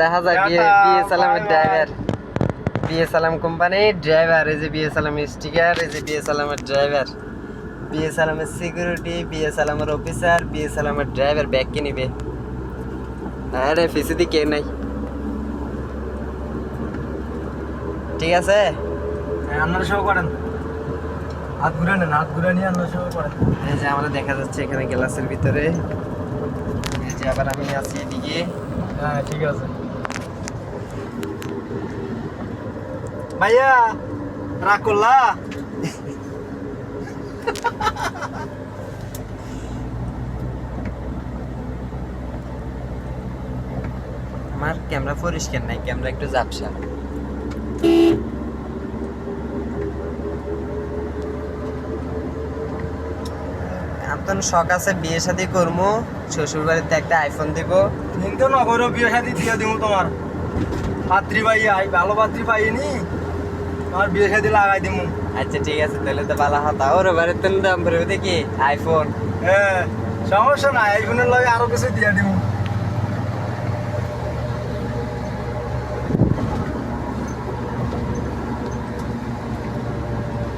দেখা যায় বিএসএলএম এর ড্রাইভার, বিএসএলএম কোম্পানির ড্রাইভার। এই যে বিএসএলএম স্টিকার, এই যে বিএসএলএম এর ড্রাইভার, বিএসএলএম এর সিকিউরিটি, বিএসএলএম এর অফিসার, বিএসএলএম এর ড্রাইভার ব্যাগ কে নিবে। আরে ফিসি দি কে নাই, ঠিক আছে। আপনারা শো করেন, হাত ঘুরে নেন, হাত ঘুরে নিয়ে আপনারা শো করেন। এই যে আমরা দেখা যাচ্ছে এখানে গ্লাসের ভিতরে, এই যে আবার আমি আছি এদিকে। হ্যাঁ ঠিক আছে ভাইয়া, রাগ করলা? আমার ক্যামেরা পরিষ্কার নাই, ক্যামেরা একটু ঝাপসা। এখন শখ আছে বিয়ে শাদী করবো, শ্বশুর বাড়িতে একটা আইফোন দিব। কিন্তু নগর বিয়ে শাদি দিয়ে দিব তোমার। পাত্রী পাই, ভালো পাত্রী পাইনি, তোমার বিয়ে শাদি লাগাই দিব। আচ্ছা ঠিক আছে, তাহলে তো ভালো হতা। ওর বাড়িতে দাম পড়বে দেখি আইফোন। হ্যাঁ সমস্যা নাই, আইফোনের লগে আরো কিছু দিয়ে দিব।